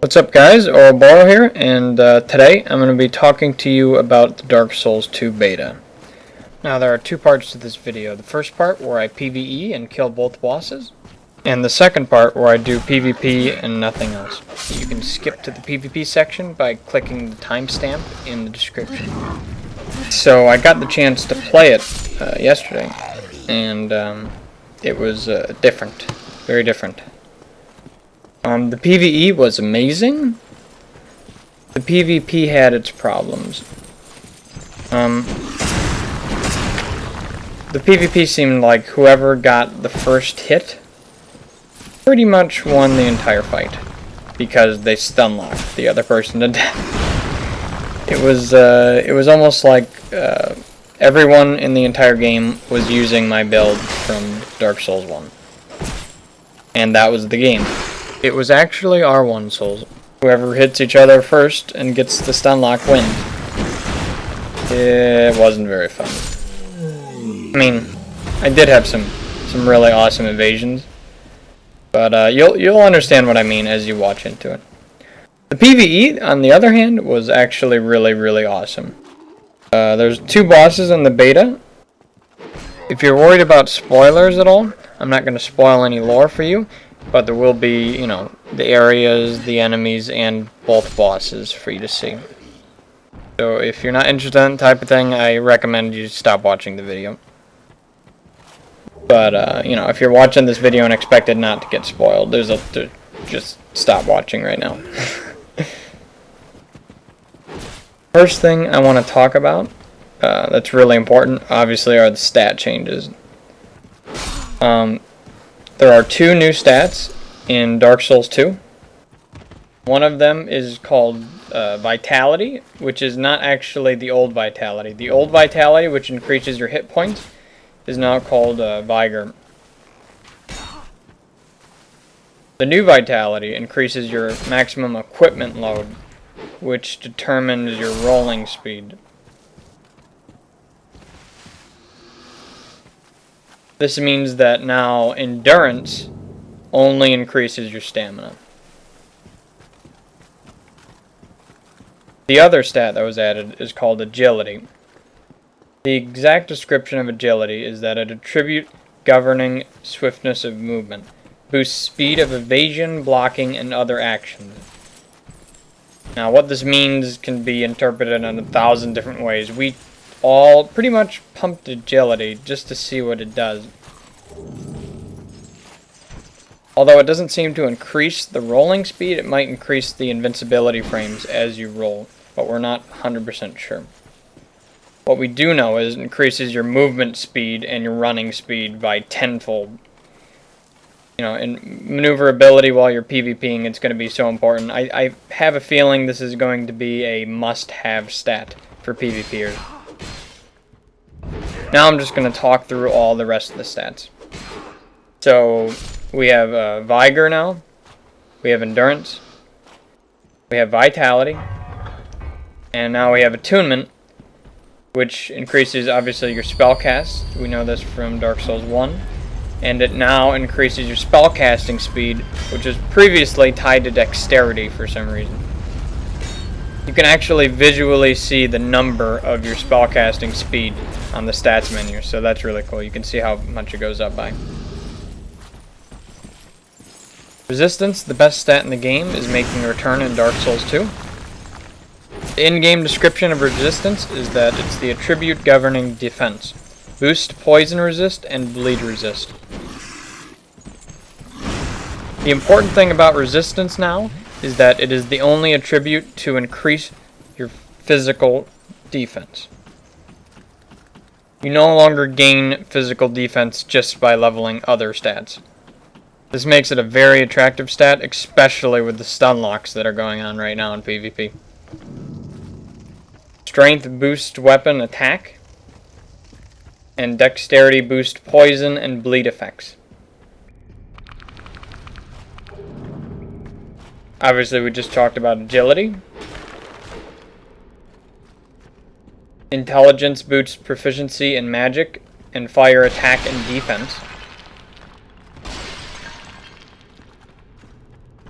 What's up guys, Oroboro here, and today I'm going to be talking to you about the Dark Souls 2 beta. Now there are two parts to this video. The first part where I PvE and kill both bosses, and the second part where I do PvP and nothing else. You can skip to the PvP section by clicking the timestamp in the description. So I got the chance to play it yesterday, and it was different, very different. The PvE was amazing. The PvP had its problems. The PvP seemed like whoever got the first hit pretty much won the entire fight, because they stun locked the other person to death. It was almost like everyone in the entire game was using my build from Dark Souls 1. And that was the game. It was actually R1 Souls. Whoever hits each other first and gets the stun lock wins. It wasn't very fun. I mean, I did have some really awesome evasions, but you'll understand what I mean as you watch into it. The PvE, on the other hand, was actually really awesome. There's two bosses in the beta. If you're worried about spoilers at all, I'm not going to spoil any lore for you. But there will be, you know, the areas, the enemies, and both bosses for you to see. So if you're not interested in that type of thing, I recommend you stop watching the video. But, you know, if you're watching this video and expected not to get spoiled, just stop watching right now. First thing I want to talk about, that's really important, obviously, are the stat changes. There are two new stats in Dark Souls 2. One of them is called Vitality, which is not actually the old Vitality. The old Vitality, which increases your hit points, is now called VIGOR. The new Vitality increases your maximum equipment load, which determines your rolling speed. This means that now endurance only increases your stamina. The other stat that was added is called agility. The exact description of agility is that an attribute governing swiftness of movement, boosts speed of evasion, blocking, and other actions. Now what this means can be interpreted in 1,000 different ways. We all pretty much pumped agility just to see what it does. Although it doesn't seem to increase the rolling speed, it might increase the invincibility frames as you roll, but we're not 100% sure. What we do know is it increases your movement speed and your running speed by tenfold. You know, in maneuverability while you're PvPing, it's going to be so important. I have a feeling this is going to be a must-have stat for PvPers. Now I'm just going to talk through all the rest of the stats. So we have Vigor now, we have Endurance, we have Vitality, and now we have Attunement, which increases obviously your spell cast. We know this from Dark Souls 1. And it now increases your spell casting speed, which was previously tied to dexterity for some reason. You can actually visually see the number of your spellcasting speed on the stats menu, so that's really cool. You can see how much it goes up by. Resistance, the best stat in the game, is making a return in Dark Souls 2. The in-game description of resistance is that it's the attribute governing defense. Boost poison resist and bleed resist. The important thing about resistance now is that it is the only attribute to increase your physical defense. You no longer gain physical defense just by leveling other stats. This makes it a very attractive stat, especially with the stun locks that are going on right now in PvP. Strength boosts weapon attack, and dexterity boosts poison and bleed effects. Obviously, we just talked about agility. Intelligence boosts proficiency in magic and fire attack and defense.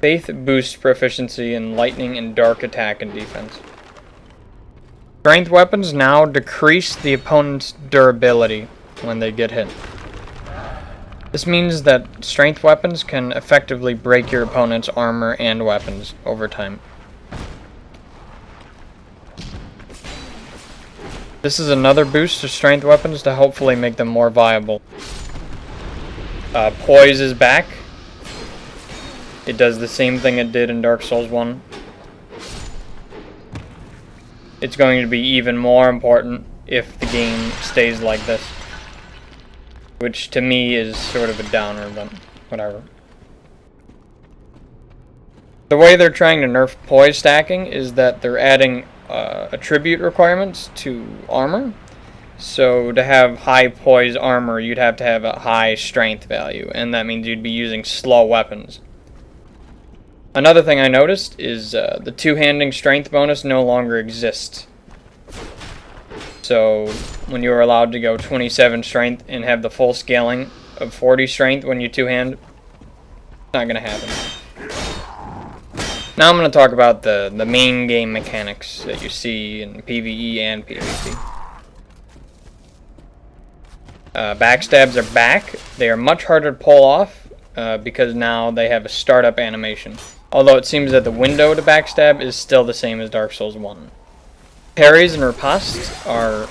Faith boosts proficiency in lightning and dark attack and defense. Strength weapons now decrease the opponent's durability when they get hit. This means that strength weapons can effectively break your opponent's armor and weapons over time. This is another boost to strength weapons to hopefully make them more viable. Poise is back. It does the same thing it did in Dark Souls 1. It's going to be even more important if the game stays like this. Which to me is sort of a downer, but whatever. The way they're trying to nerf poise stacking is that they're adding attribute requirements to armor. So to have high poise armor, you'd have to have a high strength value, and that means you'd be using slow weapons. Another thing I noticed is the two-handing strength bonus no longer exists. So when you were allowed to go 27 strength and have the full scaling of 40 strength when you two-hand, it's not going to happen. Now I'm going to talk about the main game mechanics that you see in PvE and PvP. Backstabs are back. They are much harder to pull off because now they have a startup animation. Although it seems that the window to backstab is still the same as Dark Souls 1. Parries and ripostes are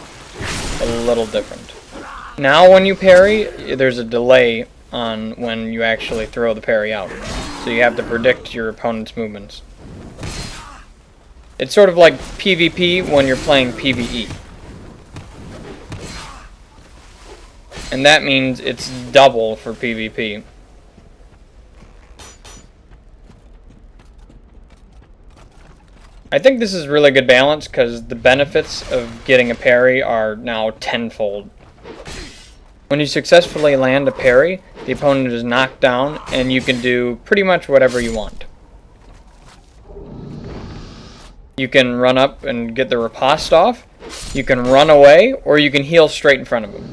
a little different. Now when you parry, there's a delay on when you actually throw the parry out. So you have to predict your opponent's movements. It's sort of like PvP when you're playing PvE. And that means it's double for PvP. I think this is really good balance because the benefits of getting a parry are now tenfold. When you successfully land a parry, the opponent is knocked down and you can do pretty much whatever you want. You can run up and get the riposte off, you can run away, or you can heal straight in front of him.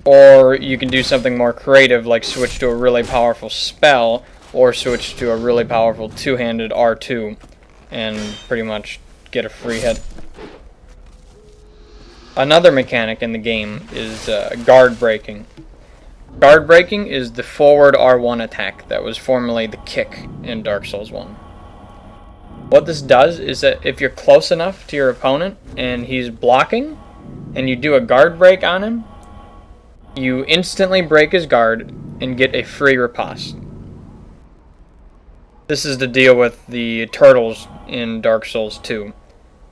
Or you can do something more creative like switch to a really powerful spell, or switch to a really powerful two-handed R2 and pretty much get a free hit. Another mechanic in the game is guard breaking. Guard breaking is the forward R1 attack that was formerly the kick in Dark Souls 1. What this does is that if you're close enough to your opponent and he's blocking and you do a guard break on him, you instantly break his guard and get a free riposte. This is to deal with the turtles in Dark Souls 2.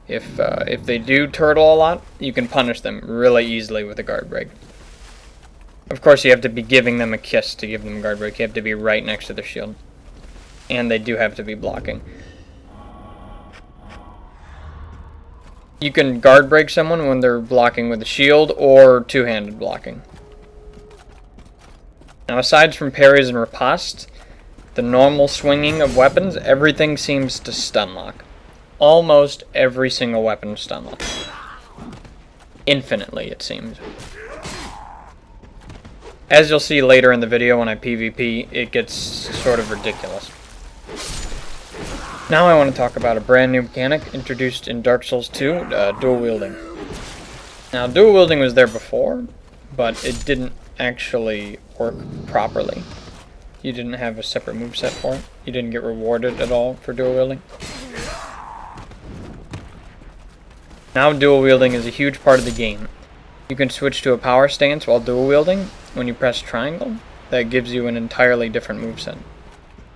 If they do turtle a lot, you can punish them really easily with a guard break. Of course, you have to be giving them a kiss to give them a guard break. You have to be right next to their shield. And they do have to be blocking. You can guard break someone when they're blocking with a shield or two-handed blocking. Now, aside from parries and ripostes, the normal swinging of weapons, everything seems to stun lock. Almost every single weapon stun lock. Infinitely, it seems. As you'll see later in the video when I PvP, it gets sort of ridiculous. Now I want to talk about a brand new mechanic introduced in Dark Souls 2, dual wielding. Now, dual wielding was there before, but it didn't actually work properly. You didn't have a separate moveset for it. You didn't get rewarded at all for dual wielding. Now dual wielding is a huge part of the game. You can switch to a power stance while dual wielding when you press triangle. That gives you an entirely different moveset.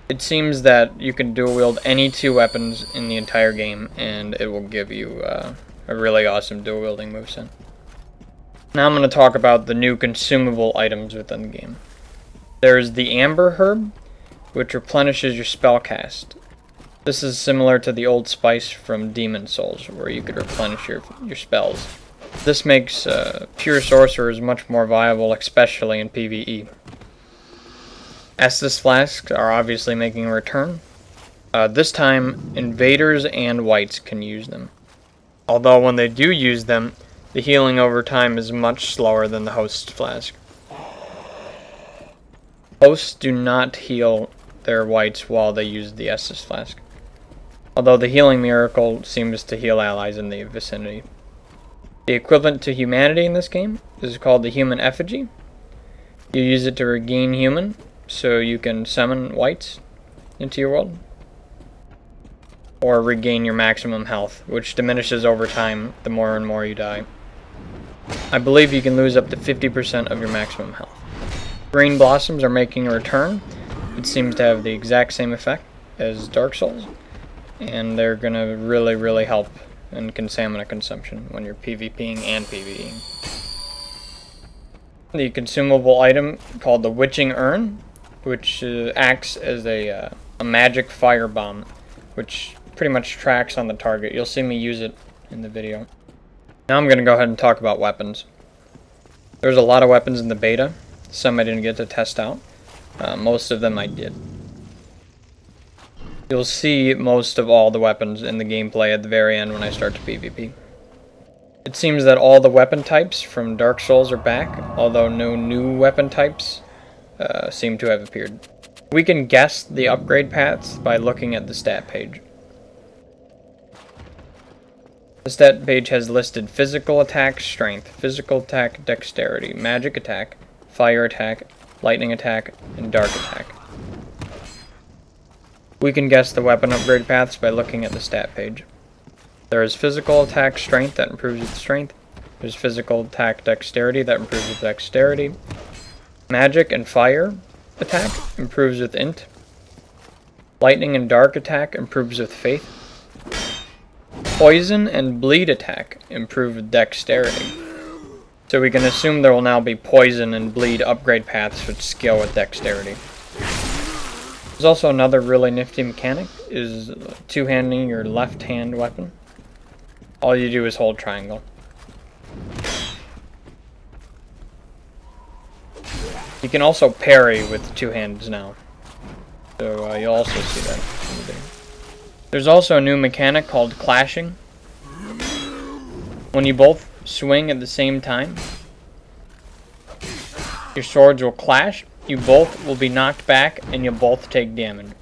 It seems that you can dual wield any two weapons in the entire game and it will give you a really awesome dual wielding moveset. Now I'm going to talk about the new consumable items within the game. There's the Amber Herb, which replenishes your spell cast. This is similar to the old spice from Demon Souls, where you could replenish your spells. This makes pure sorcerers much more viable, especially in PvE. Estus flasks are obviously making a return. This time, invaders and whites can use them. Although when they do use them, the healing over time is much slower than the host's flask. Hosts do not heal their whites while they use the Estus Flask, although the healing miracle seems to heal allies in the vicinity. The equivalent to humanity in this game is called the human effigy. You use it to regain human, so you can summon whites into your world, or regain your maximum health, which diminishes over time the more and more you die. I believe you can lose up to 50% of your maximum health. Green blossoms are making a return. It seems to have the exact same effect as Dark Souls, and they're going to really help in stamina consumption when you're PvPing and PvEing. The consumable item called the Witching Urn, which acts as a magic firebomb, which pretty much tracks on the target. You'll see me use it in the video. Now I'm going to go ahead and talk about weapons. There's a lot of weapons in the beta. Some I didn't get to test out. Most of them I did. You'll see most of all the weapons in the gameplay at the very end when I start to PvP. It seems that all the weapon types from Dark Souls are back, although no new weapon types seem to have appeared. We can guess the upgrade paths by looking at the stat page. The stat page has listed physical attack, strength, physical attack, dexterity, magic attack, fire attack, lightning attack, and dark attack. We can guess the weapon upgrade paths by looking at the stat page. There is physical attack strength that improves with strength. There's physical attack dexterity that improves with dexterity. Magic and fire attack improves with int. Lightning and dark attack improves with faith. Poison and bleed attack improve with dexterity. So we can assume there will now be poison and bleed upgrade paths which scale with dexterity. There's also another really nifty mechanic, is two-handing your left-hand weapon. All you do is hold triangle. You can also parry with two hands now. So you'll also see that in the video. There's also a new mechanic called clashing. When you both swing at the same time, your swords will clash, you both will be knocked back, and you'll both take damage.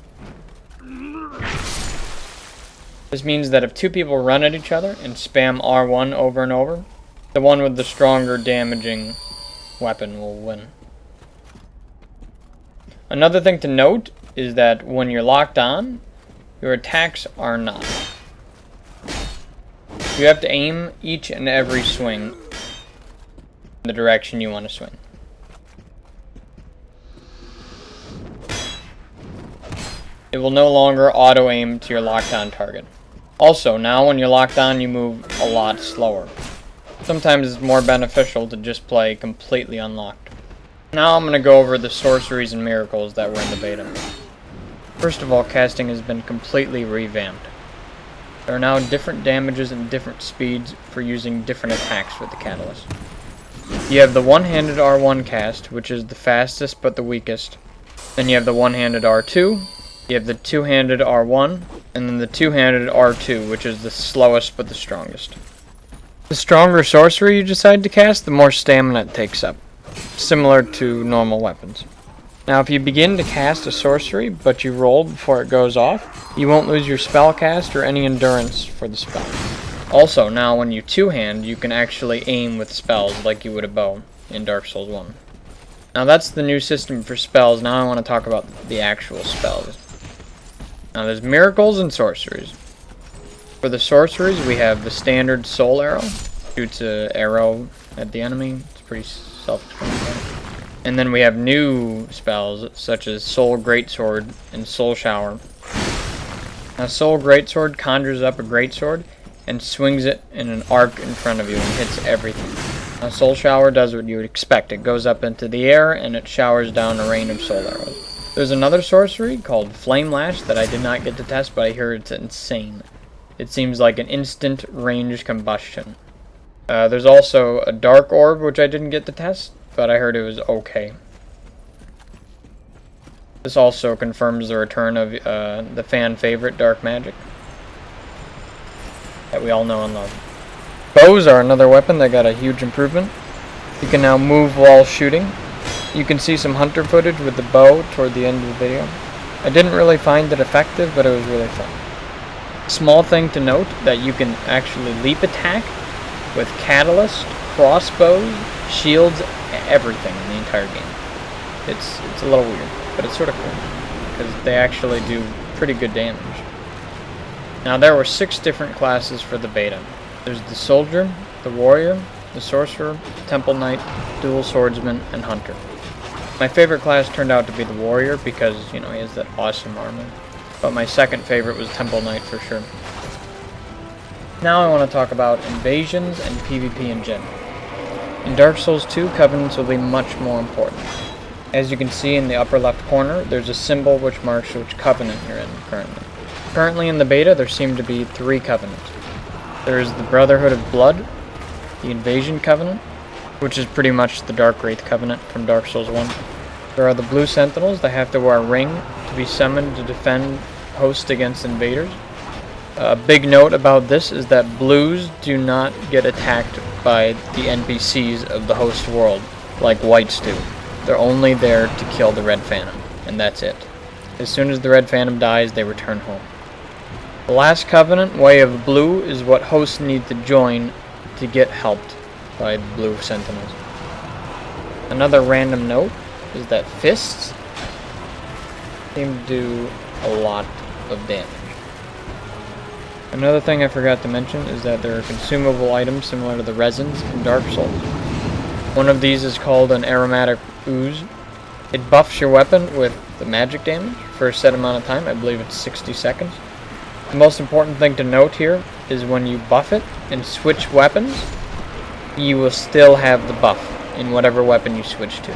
This means that if two people run at each other and spam R1 over and over, the one with the stronger damaging weapon will win. Another thing to note is that when you're locked on, your attacks are not. You have to aim each and every swing in the direction you want to swing. It will no longer auto-aim to your locked-on target. Also, now when you're locked on, you move a lot slower. Sometimes it's more beneficial to just play completely unlocked. Now I'm going to go over the sorceries and miracles that were in the beta. First of all, casting has been completely revamped. There are now different damages and different speeds for using different attacks with the catalyst. You have the one-handed R1 cast, which is the fastest but the weakest. Then you have the one-handed R2, you have the two-handed R1, and then the two-handed R2, which is the slowest but the strongest. The stronger sorcery you decide to cast, the more stamina it takes up, similar to normal weapons. Now if you begin to cast a sorcery, but you roll before it goes off, you won't lose your spell cast or any endurance for the spell. Also, now when you two-hand, you can actually aim with spells like you would a bow in Dark Souls 1. Now that's the new system for spells. Now I want to talk about the actual spells. Now there's miracles and sorceries. For the sorceries, we have the standard soul arrow. Shoots an arrow at the enemy. It's pretty self-explanatory. And then we have new spells, such as Soul Greatsword and Soul Shower. Now Soul Greatsword conjures up a greatsword and swings it in an arc in front of you and hits everything. Now Soul Shower does what you would expect. It goes up into the air and it showers down a rain of soul arrows. There's another sorcery called Flame Lash that I did not get to test, but I hear it's insane. It seems like an instant range combustion. There's also a Dark Orb, which I didn't get to test, but I heard it was okay. This also confirms the return of the fan favorite Dark Magic that we all know and love. Bows are another weapon that got a huge improvement. You can now move while shooting. You can see some hunter footage with the bow toward the end of the video. I didn't really find it effective, but it was really fun. Small thing to note, that you can actually leap attack with catalyst, crossbows, shields, everything in the entire game. It's a little weird, but it's sort of cool, because they actually do pretty good damage. Now there were 6 different classes for the beta. There's the Soldier, the Warrior, the Sorcerer, Temple Knight, Dual Swordsman, and Hunter. My favorite class turned out to be the Warrior because, you know, he has that awesome armor. But my second favorite was Temple Knight for sure. Now I want to talk about invasions and PvP in general. In Dark Souls 2, Covenants will be much more important. As you can see in the upper left corner, there's a symbol which marks which Covenant you're in currently. Currently in the beta, there seem to be 3 Covenants. There is the Brotherhood of Blood, the Invasion Covenant, which is pretty much the Dark Wraith Covenant from Dark Souls 1. There are the Blue Sentinels that have to wear a ring to be summoned to defend hosts against invaders. A big note about this is that blues do not get attacked by the NPCs of the host world, like whites do. They're only there to kill the Red Phantom, and that's it. As soon as the Red Phantom dies, they return home. The last Covenant, Way of Blue, is what hosts need to join to get helped by the Blue Sentinels. Another random note is that fists seem to do a lot of damage. Another thing I forgot to mention is that there are consumable items similar to the resins in Dark Souls. One of these is called an aromatic ooze. It buffs your weapon with the magic damage for a set amount of time. I believe it's 60 seconds. The most important thing to note here is when you buff it and switch weapons, you will still have the buff in whatever weapon you switch to.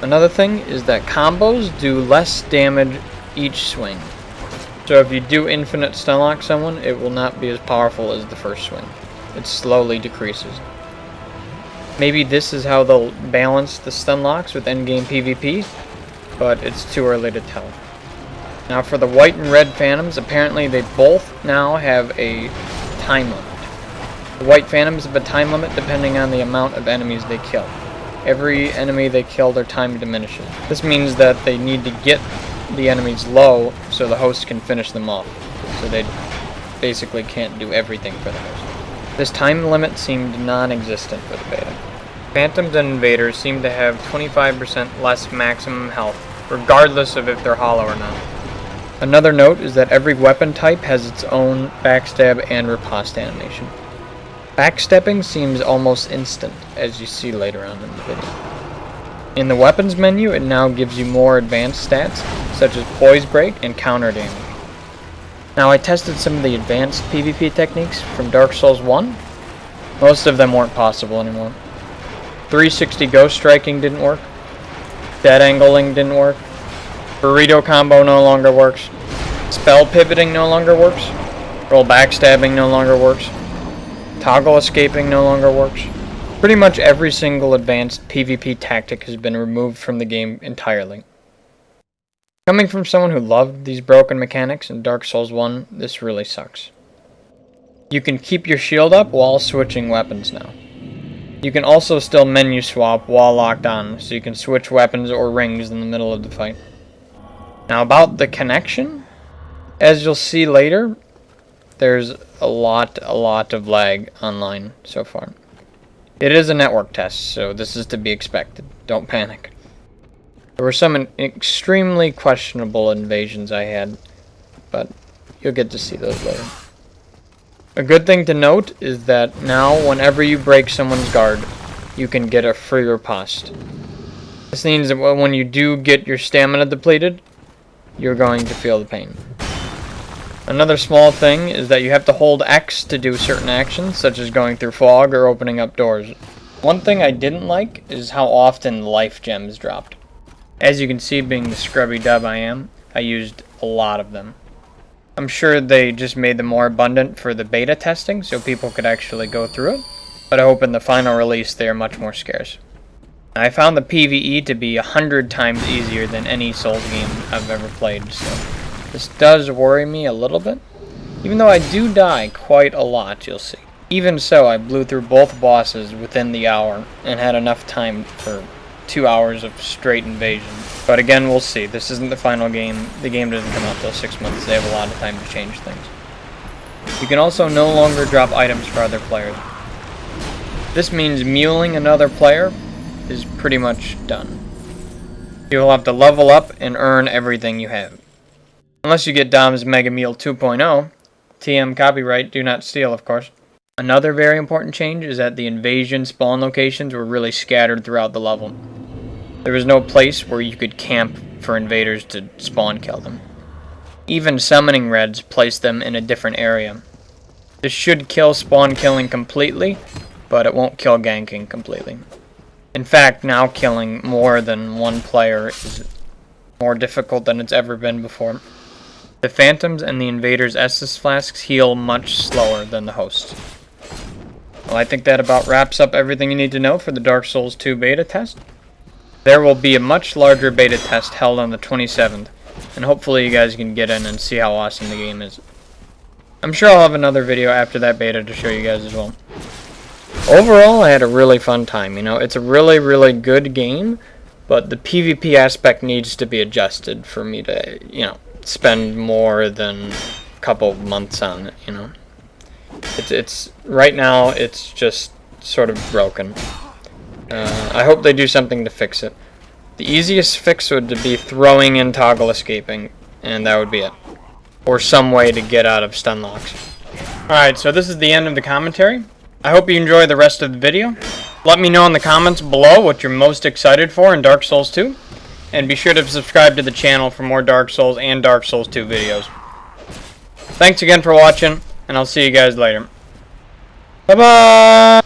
Another thing is that combos do less damage each swing. So if you do infinite stunlock someone, it will not be as powerful as the first swing. It slowly decreases. Maybe this is how they'll balance the stunlocks with endgame PvP, but it's too early to tell. Now for the white and red phantoms, apparently they both now have a time limit. The white phantoms have a time limit depending on the amount of enemies they kill. Every enemy they kill, their time diminishes. This means that they need to get the enemies low so the host can finish them off. So they basically can't do everything for the host. This time limit seemed non-existent for the beta. Phantoms and invaders seem to have 25% less maximum health, regardless of if they're hollow or not. Another note is that every weapon type has its own backstab and riposte animation. Backstepping seems almost instant, as you see later on in the video. In the weapons menu, it now gives you more advanced stats, such as poise break and counter damage. Now I tested some of the advanced PvP techniques from Dark Souls 1. Most of them weren't possible anymore. 360 ghost striking didn't work. Dead angling didn't work. Burrito combo no longer works. Spell pivoting no longer works. Roll backstabbing no longer works. Toggle escaping no longer works. Pretty much every single advanced PvP tactic has been removed from the game entirely. Coming from someone who loved these broken mechanics in Dark Souls 1, this really sucks. You can keep your shield up while switching weapons now. You can also still menu swap while locked on, so you can switch weapons or rings in the middle of the fight. Now about the connection, as you'll see later, there's a lot of lag online so far. It is a network test, so this is to be expected. Don't panic. There were some extremely questionable invasions I had, but you'll get to see those later. A good thing to note is that now whenever you break someone's guard, you can get a free riposte. This means that when you do get your stamina depleted, you're going to feel the pain. Another small thing is that you have to hold X to do certain actions, such as going through fog or opening up doors. One thing I didn't like is how often life gems dropped. As you can see, being the scrubby dub I am, I used a lot of them. I'm sure they just made them more abundant for the beta testing so people could actually go through it, but I hope in the final release they are much more scarce. I found the PvE to be 100 times easier than any Souls game I've ever played, so this does worry me a little bit. Even though I do die quite a lot, you'll see. Even so, I blew through both bosses within the hour and had enough time for 2 hours of straight invasion. But again, we'll see. This isn't the final game. The game doesn't come out till 6 months. They have a lot of time to change things. You can also no longer drop items for other players. This means muling another player is pretty much done. You'll have to level up and earn everything you have. Unless you get Dom's Mega Mule 2.0, TM copyright, do not steal, of course. Another very important change is that the invasion spawn locations were really scattered throughout the level. There was no place where you could camp for invaders to spawn kill them. Even summoning reds placed them in a different area. This should kill spawn killing completely, but it won't kill ganking completely. In fact, now killing more than one player is more difficult than it's ever been before. The Phantoms and the Invaders' Estus Flasks heal much slower than the hosts. Well, I think that about wraps up everything you need to know for the Dark Souls 2 beta test. There will be a much larger beta test held on the 27th, and hopefully you guys can get in and see how awesome the game is. I'm sure I'll have another video after that beta to show you guys as well. Overall, I had a really fun time. You know, it's a really, really good game, but the PvP aspect needs to be adjusted for me to, you know, spend more than a couple months on it, you know. It's right now, it's just sort of broken. I hope they do something to fix it. The easiest fix would be throwing in toggle escaping, and that would be it. Or some way to get out of stun locks. Alright, so this is the end of the commentary. I hope you enjoy the rest of the video. Let me know in the comments below what you're most excited for in Dark Souls 2. And be sure to subscribe to the channel for more Dark Souls and Dark Souls 2 videos. Thanks again for watching, and I'll see you guys later. Bye-bye!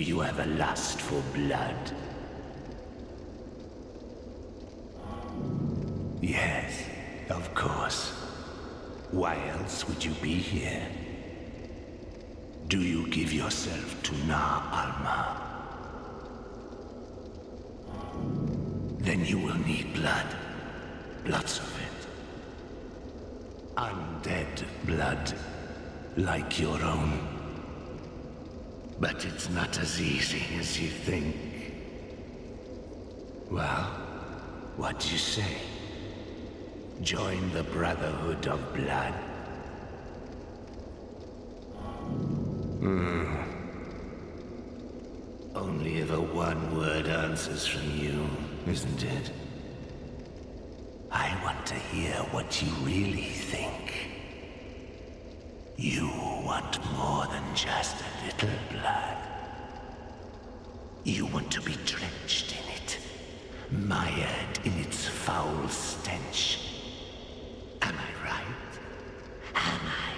Do you have a lust for blood? Yes, of course. Why else would you be here? Do you give yourself to Na Alma? Then you will need blood. Lots of it. Undead blood, like your own. But it's not as easy as you think. Well, what do you say? Join the Brotherhood of Blood. Only the one-word answers from you, isn't it? I want to hear what you really think. You want more than just a little blood. You want to be drenched in it, mired in its foul stench. Am I right? Am I?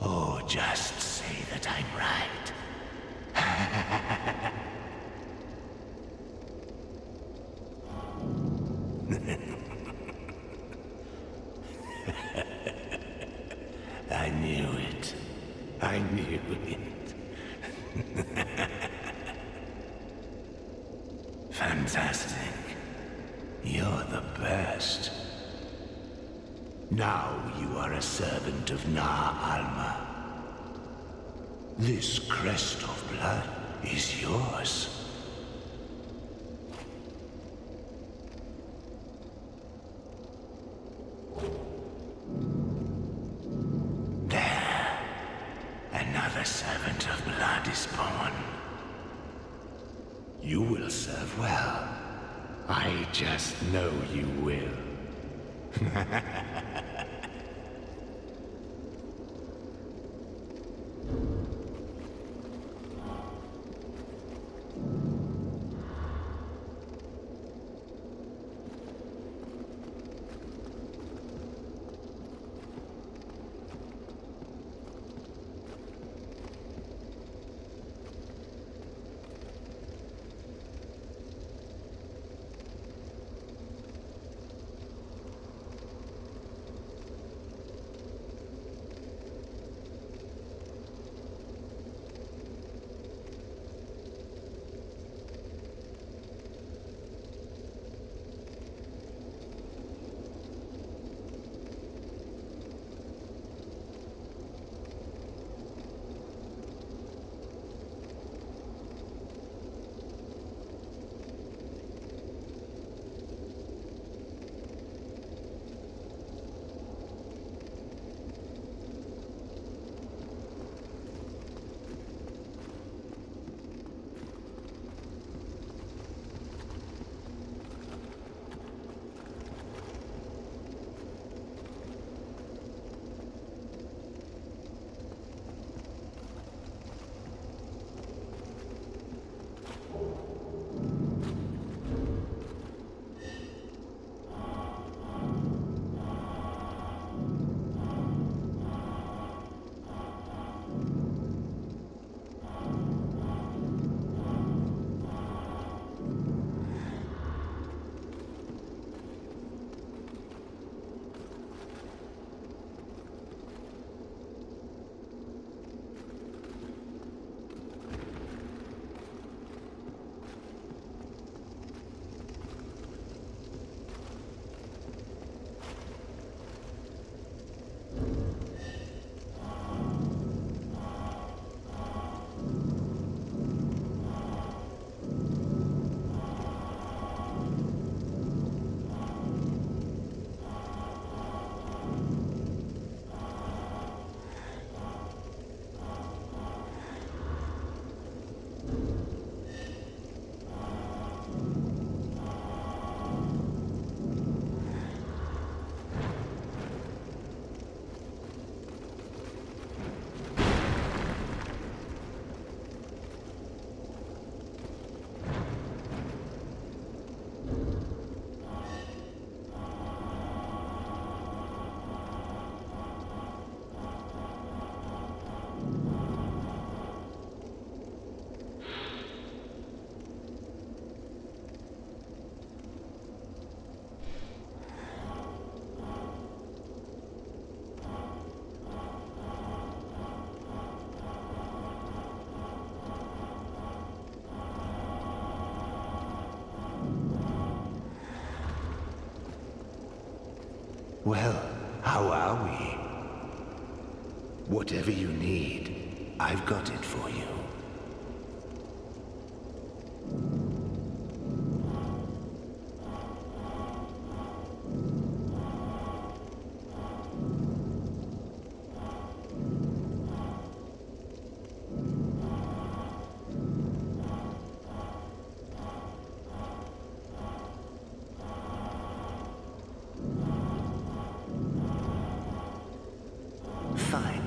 Oh, just say that I'm right. I knew it. I knew it. Fantastic. You're the best. Now you are a servant of Na Alma. This crest of blood is yours. There. Another servant of blood is born. You will serve well. I just know you will. Well, how are we? Whatever you need, I've got it for you. Fine.